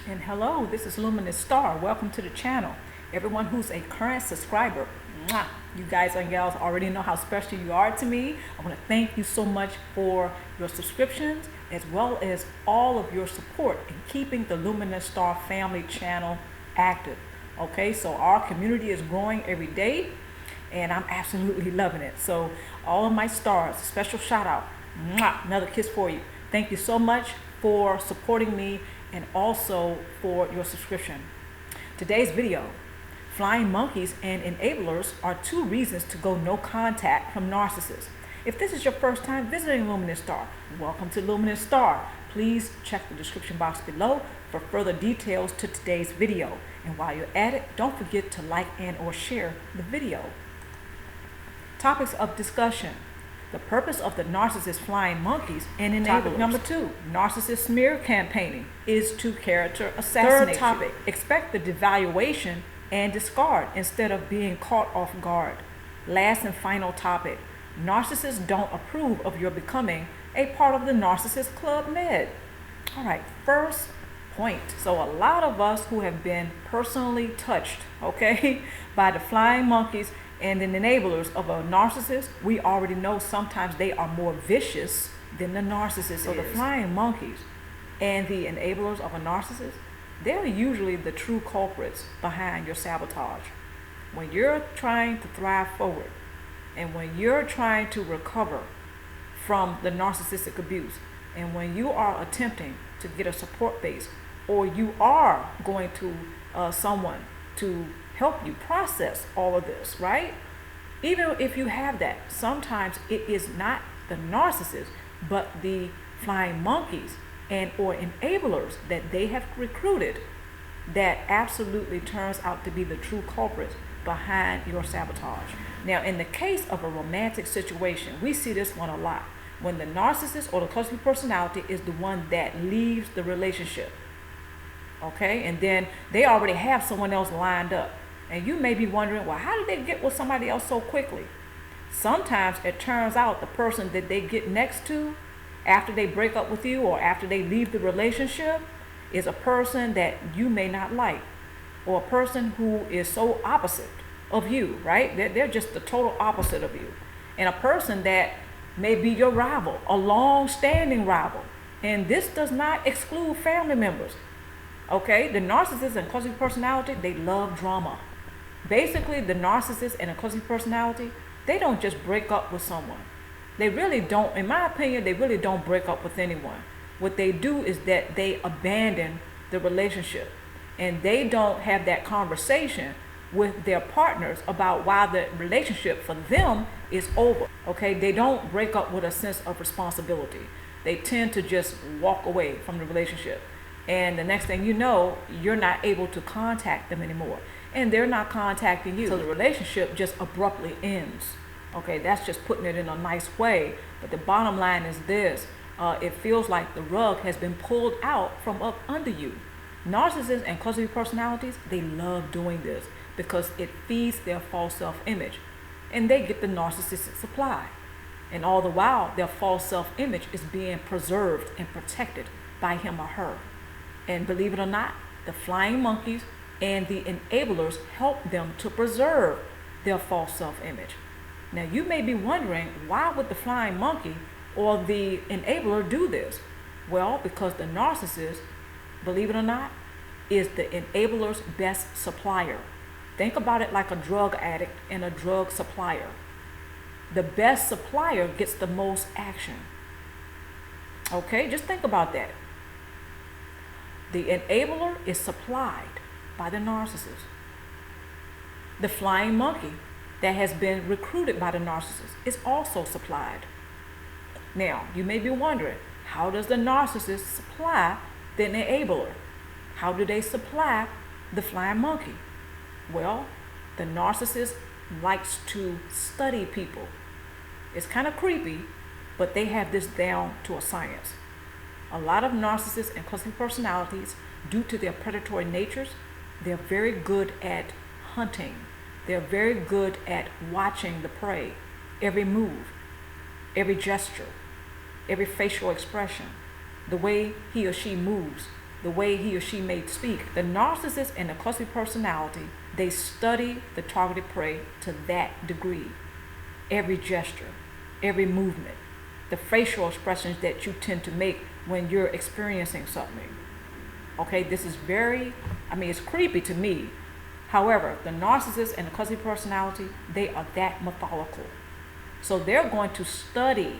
And hello, this is Luminousz Star. Welcome to the channel. Everyone who's a current subscriber, mwah, you guys and gals already know how special you are to me. I want to thank you so much for your subscriptions as well as all of your support in keeping the Luminousz Star family channel active. Okay, so our community is growing every day and I'm absolutely loving it. So all of my stars, special shout out, mwah, another kiss for you. Thank you so much for supporting me and also for your subscription. Today's video, flying monkeys and enablers are 2 reasons to go no contact from narcissists. If this is your first time visiting Luminousz Star, welcome to Luminousz Star. Please check the description box below for further details to today's video. And while you're at it, don't forget to like and or share the video. Topics of discussion. The purpose of the narcissist flying monkeys and enablers. Topic number 2, narcissist smear campaigning is to character assassinate. Third topic, expect the devaluation and discard instead of being caught off guard. Last and final topic, narcissists don't approve of your becoming a part of the Narcissist Club Med. All right, first point. So a lot of us who have been personally touched, okay, by the flying monkeys and the enablers of a narcissist, we already know sometimes they are more vicious than the narcissist. So the flying monkeys and the enablers of a narcissist, they're usually the true culprits behind your sabotage. When you're trying to thrive forward and when you're trying to recover from the narcissistic abuse and when you are attempting to get a support base or you are going to someone to help you process all of this, right? Even if you have that, sometimes it is not the narcissist, but the flying monkeys and or enablers that they have recruited that absolutely turns out to be the true culprits behind your sabotage. Now, in the case of a romantic situation, we see this one a lot. When the narcissist or the cluster personality is the one that leaves the relationship, okay? And then they already have someone else lined up. And you may be wondering, well, how did they get with somebody else so quickly? Sometimes it turns out the person that they get next to after they break up with you or after they leave the relationship is a person that you may not like, or a person who is so opposite of you, right? They're just the total opposite of you. And a person that may be your rival, a long-standing rival. And this does not exclude family members. Okay, the narcissist and cluster personality, they love drama. Basically, the narcissist and a cluster personality, they don't just break up with someone. They really don't, in my opinion, they really don't break up with anyone. What they do is that they abandon the relationship and they don't have that conversation with their partners about why the relationship for them is over. Okay, they don't break up with a sense of responsibility. They tend to just walk away from the relationship. And the next thing you know, you're not able to contact them anymore. And they're not contacting you. So the relationship just abruptly ends. Okay, that's just putting it in a nice way. But the bottom line is this. It feels like the rug has been pulled out from up under you. Narcissists and cluster personalities, they love doing this because it feeds their false self-image. And they get the narcissistic supply. And all the while, their false self-image is being preserved and protected by him or her. And believe it or not, the flying monkeys and the enablers help them to preserve their false self-image. Now, you may be wondering, why would the flying monkey or the enabler do this? Well, because the narcissist, believe it or not, is the enabler's best supplier. Think about it like a drug addict and a drug supplier. The best supplier gets the most action. Okay, just think about that. The enabler is supplied by the narcissist. The flying monkey that has been recruited by the narcissist is also supplied. Now, you may be wondering, how does the narcissist supply the enabler? How do they supply the flying monkey? Well, the narcissist likes to study people. It's kind of creepy, but they have this down to a science. A lot of narcissists and cluster personalities, due to their predatory natures, they're very good at hunting. They're very good at watching the prey, every move, every gesture, every facial expression, the way he or she moves, the way he or she may speak. The narcissist and the cluster personality, they study the targeted prey to that degree. Every gesture, every movement, the facial expressions that you tend to make when you're experiencing something. Okay, this is it's creepy to me. However, the narcissist and the cluster personality, they are that methodical. So they're going to study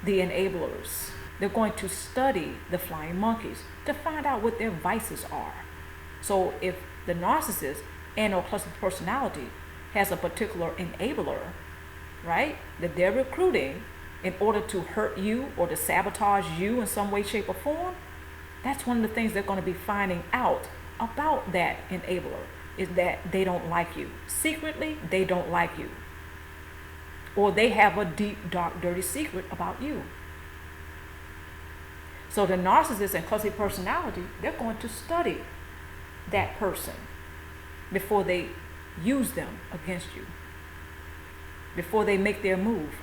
the enablers. They're going to study the flying monkeys to find out what their vices are. So if the narcissist and or cluster personality has a particular enabler, right, that they're recruiting in order to hurt you or to sabotage you in some way, shape, or form, that's one of the things they're going to be finding out about that enabler, is that they don't like you. Secretly, they don't like you. Or they have a deep, dark, dirty secret about you. So the narcissist and cluster personality, they're going to study that person before they use them against you, before they make their move.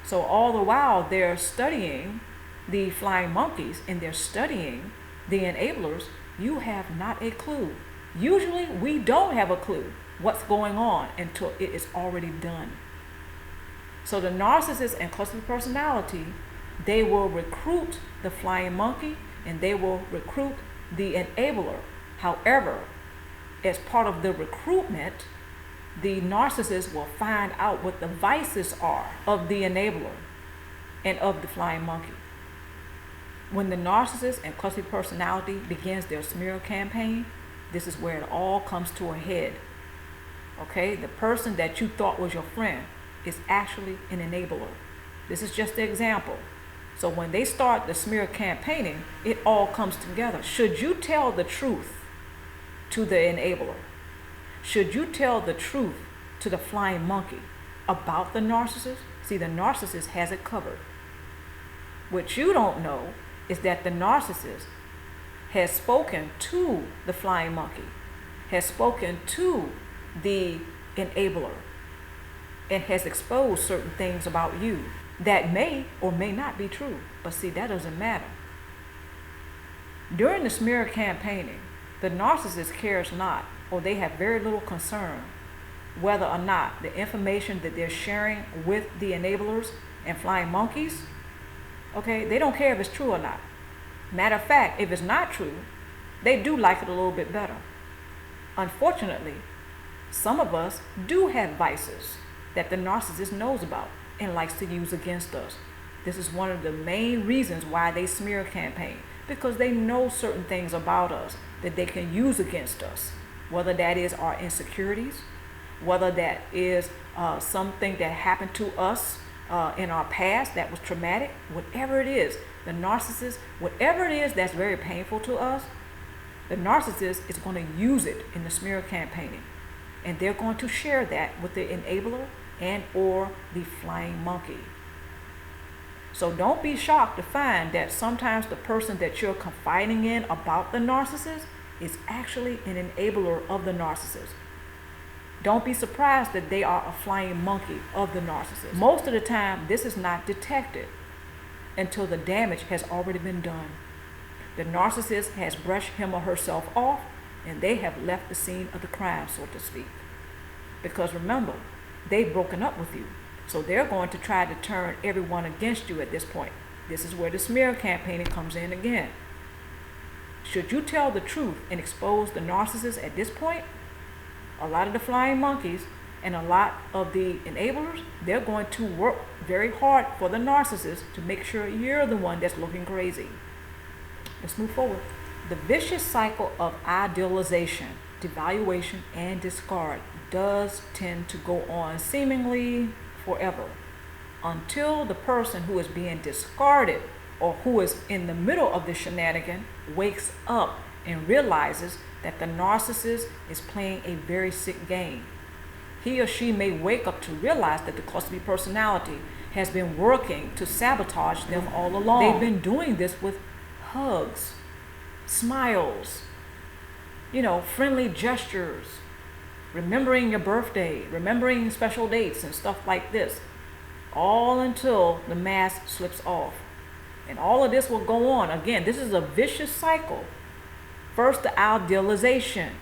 So all the while they're studying the flying monkeys and they're studying the enablers, you have not a clue. Usually we don't have a clue what's going on until it is already done. So the narcissist and cluster personality, they will recruit the flying monkey and they will recruit the enabler. However, as part of the recruitment, the narcissist will find out what the vices are of the enabler and of the flying monkey. When the narcissist and cluster personality begins their smear campaign, this is where it all comes to a head. Okay, the person that you thought was your friend is actually an enabler. This is just the example. So when they start the smear campaigning, it all comes together. Should you tell the truth to the enabler? Should you tell the truth to the flying monkey about the narcissist? See, the narcissist has it covered. What you don't know is that the narcissist has spoken to the flying monkey, has spoken to the enabler, and has exposed certain things about you that may or may not be true. But see, that doesn't matter. During the smear campaigning, the narcissist cares not, or they have very little concern whether or not the information that they're sharing with the enablers and flying monkeys, okay, they don't care if it's true or not. Matter of fact, if it's not true, they do like it a little bit better. Unfortunately, some of us do have vices that the narcissist knows about and likes to use against us. This is one of the main reasons why they smear campaign, because they know certain things about us that they can use against us, whether that is our insecurities, whether that is something that happened to us in our past that was traumatic, whatever it is, the narcissist, whatever it is that's very painful to us, the narcissist is going to use it in the smear campaigning. And they're going to share that with the enabler and or the flying monkey. So don't be shocked to find that sometimes the person that you're confiding in about the narcissist is actually an enabler of the narcissist. Don't be surprised that they are a flying monkey of the narcissist. Most of the time, this is not detected until the damage has already been done. The narcissist has brushed him or herself off, and they have left the scene of the crime, so to speak. Because remember, they've broken up with you. So they're going to try to turn everyone against you at this point. This is where the smear campaigning comes in again. Should you tell the truth and expose the narcissist at this point, a lot of the flying monkeys and a lot of the enablers, they're going to work very hard for the narcissist to make sure you're the one that's looking crazy. Let's move forward. The vicious cycle of idealization, devaluation, and discard does tend to go on seemingly forever until the person who is being discarded or who is in the middle of the shenanigan wakes up and realizes that the narcissist is playing a very sick game. He or she may wake up to realize that the cluster personality has been working to sabotage them all along. They've been doing this with hugs, smiles, friendly gestures, remembering your birthday, remembering special dates and stuff like this, all until the mask slips off And all of this will go on. Again, this is a vicious cycle. First, the idealization.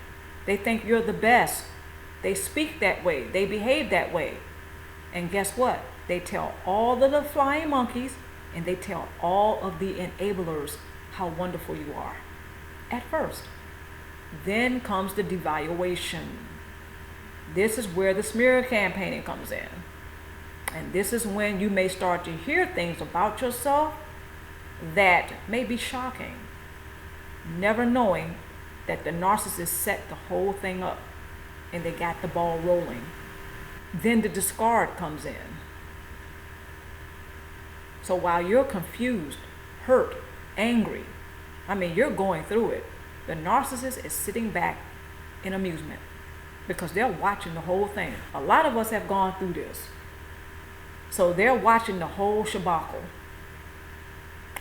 They think you're the best. They speak that way. They behave that way. And guess what? They tell all of the flying monkeys and they tell all of the enablers how wonderful you are at first. Then comes the devaluation. This is where the smear campaigning comes in. And this is when you may start to hear things about yourself that may be shocking, never knowing that the narcissist set the whole thing up and they got the ball rolling. Then the discard comes in. So while you're confused, hurt, angry, you're going through it, the narcissist is sitting back in amusement because they're watching the whole thing. A lot of us have gone through this. So they're watching the whole shabacle.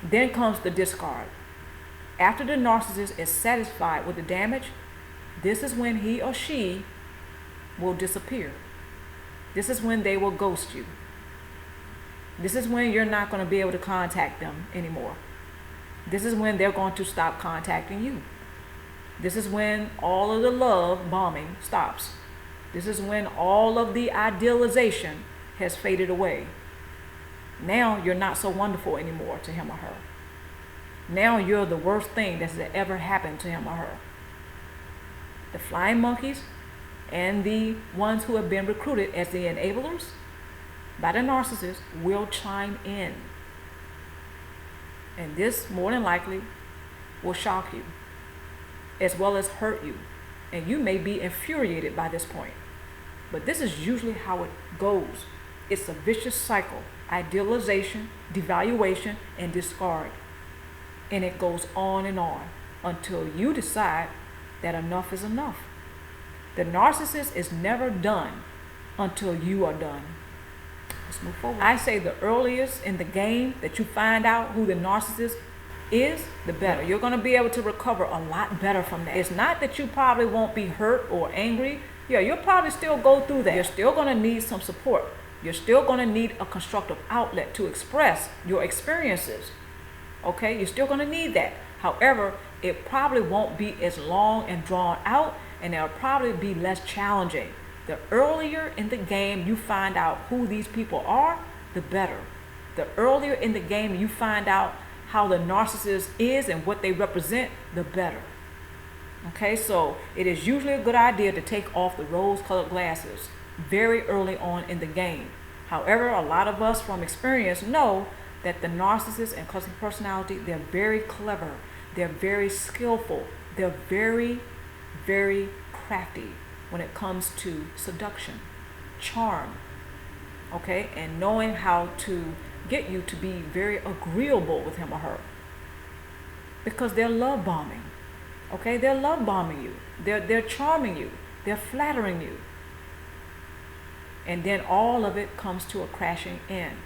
Then comes the discard. After the narcissist is satisfied with the damage, this is when he or she will disappear. This is when they will ghost you. This is when you're not going to be able to contact them anymore. This is when they're going to stop contacting you. This is when all of the love bombing stops. This is when all of the idealization has faded away. Now you're not so wonderful anymore to him or her. Now you're the worst thing that's ever happened to him or her. The flying monkeys and the ones who have been recruited as the enablers by the narcissist will chime in. And this more than likely will shock you as well as hurt you. And you may be infuriated by this point. But this is usually how it goes. It's a vicious cycle. Idealization, devaluation, and discard. And it goes on and on until you decide that enough is enough. The narcissist is never done until you are done. Let's move forward. I say the earliest in the game that you find out who the narcissist is, the better. You're going to be able to recover a lot better from that. It's not that you probably won't be hurt or angry. Yeah, you'll probably still go through that. You're still going to need some support. You're still going to need a constructive outlet to express your experiences. Okay, you're still going to need that. However, it probably won't be as long and drawn out, and it'll probably be less challenging. The earlier in the game you find out who these people are, the better. The earlier in the game you find out how the narcissist is and what they represent, the better. Okay, so it is usually a good idea to take off the rose-colored glasses very early on in the game. However, a lot of us from experience know that the narcissist and cluster personality, they're very clever. They're very skillful. They're very, very crafty when it comes to seduction, charm, okay, and knowing how to get you to be very agreeable with him or her, because they're love bombing. Okay, they're love bombing you. They're charming you. They're flattering you. And then all of it comes to a crashing end.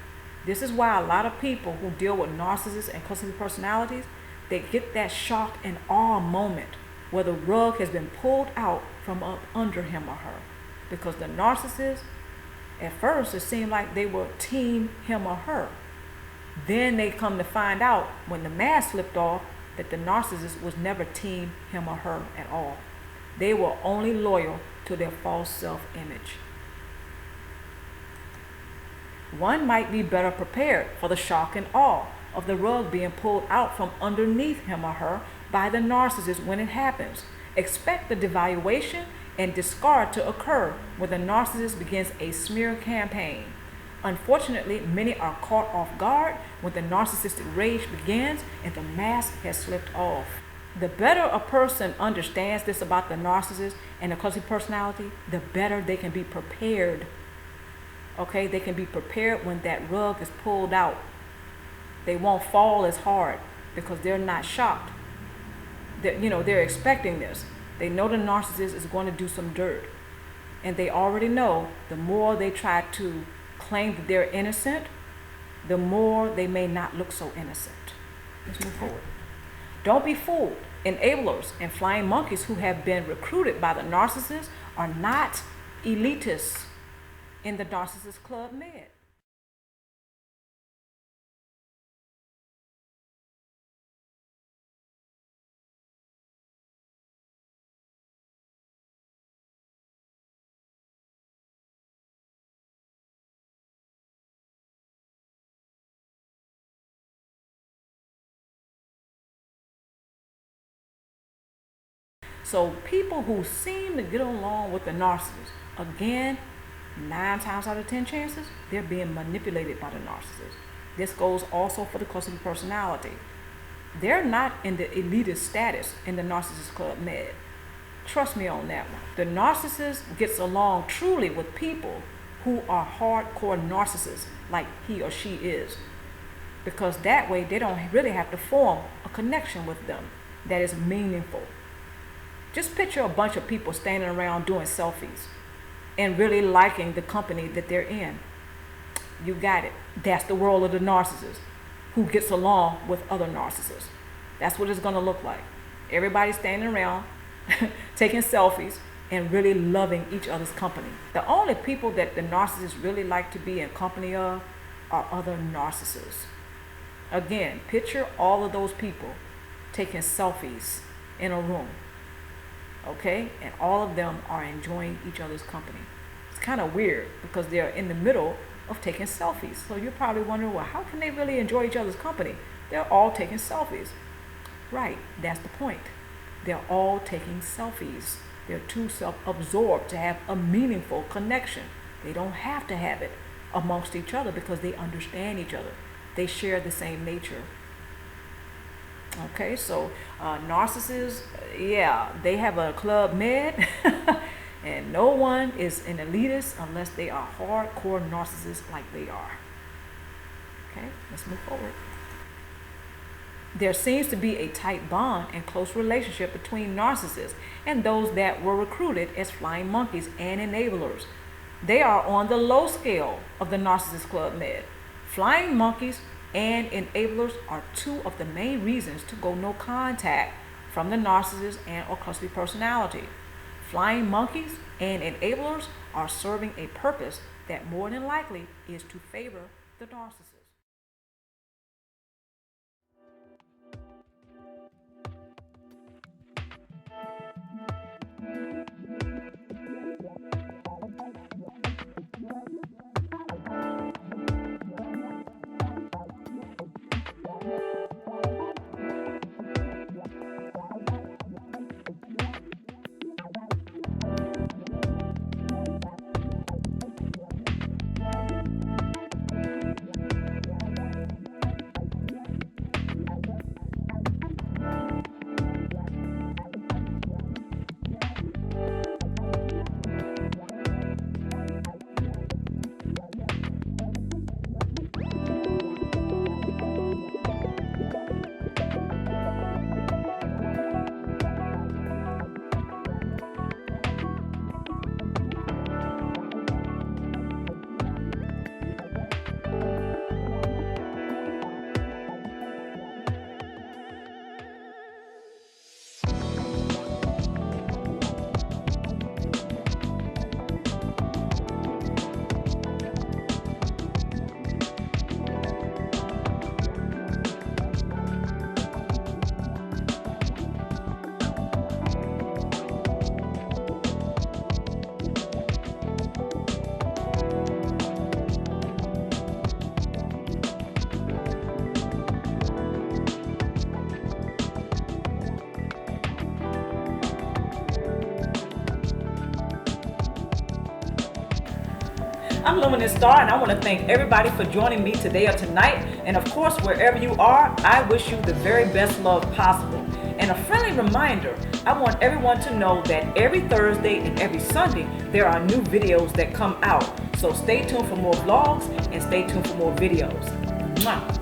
This is why a lot of people who deal with narcissists and cluster personalities, they get that shock and awe moment where the rug has been pulled out from up under him or her. Because the narcissist, at first it seemed like they were team him or her. Then they come to find out when the mask slipped off that the narcissist was never team him or her at all. They were only loyal to their false self-image. One might be better prepared for the shock and awe of the rug being pulled out from underneath him or her by the narcissist when it happens. Expect the devaluation and discard to occur when the narcissist begins a smear campaign. Unfortunately, many are caught off guard when the narcissistic rage begins and the mask has slipped off. The better a person understands this about the narcissist and the cluster personality, the better they can be prepared. Okay, they can be prepared when that rug is pulled out. They won't fall as hard because they're not shocked. They're expecting this. They know the narcissist is going to do some dirt. And they already know the more they try to claim that they're innocent, the more they may not look so innocent. Let's move forward. Don't be fooled. Enablers and flying monkeys who have been recruited by the narcissist are not elitists in the Narcissist Club Med. So people who seem to get along with the narcissist, again, 9 times out of 10 chances, they're being manipulated by the narcissist. This goes also for the cluster personality. They're not in the elitist status in the Narcissist Club Med. Trust me on that one. The narcissist gets along truly with people who are hardcore narcissists like he or she is, because that way they don't really have to form a connection with them that is meaningful. Just picture a bunch of people standing around doing selfies and really liking the company that they're in. You got it. That's the world of the narcissist who gets along with other narcissists. That's what it's going to look like. Everybody standing around taking selfies and really loving each other's company. The only people that the narcissists really like to be in company of are other narcissists. Again, picture all of those people taking selfies in a room. Okay? And all of them are enjoying each other's company. It's kind of weird because they're in the middle of taking selfies. So you're probably wondering, well, how can they really enjoy each other's company? They're all taking selfies. Right, that's the point. They're all taking selfies. They're too self-absorbed to have a meaningful connection. They don't have to have it amongst each other because they understand each other. They share the same nature. Okay, so narcissists, yeah, they have a club med, and no one is an elitist unless they are hardcore narcissists like they are. Okay, let's move forward. There seems to be a tight bond and close relationship between narcissists and those that were recruited as flying monkeys and enablers. They are on the low scale of the Narcissist Club Med. Flying monkeys and enablers are two of the main reasons to go no contact from the narcissist and or cluster personality. Flying monkeys and enablers are serving a purpose that more than likely is to favor the narcissist. I'm Luminousz Star, and I want to thank everybody for joining me today or tonight. And of course, wherever you are, I wish you the very best love possible. And a friendly reminder, I want everyone to know that every Thursday and every Sunday, there are new videos that come out. So stay tuned for more vlogs and stay tuned for more videos. Mwah.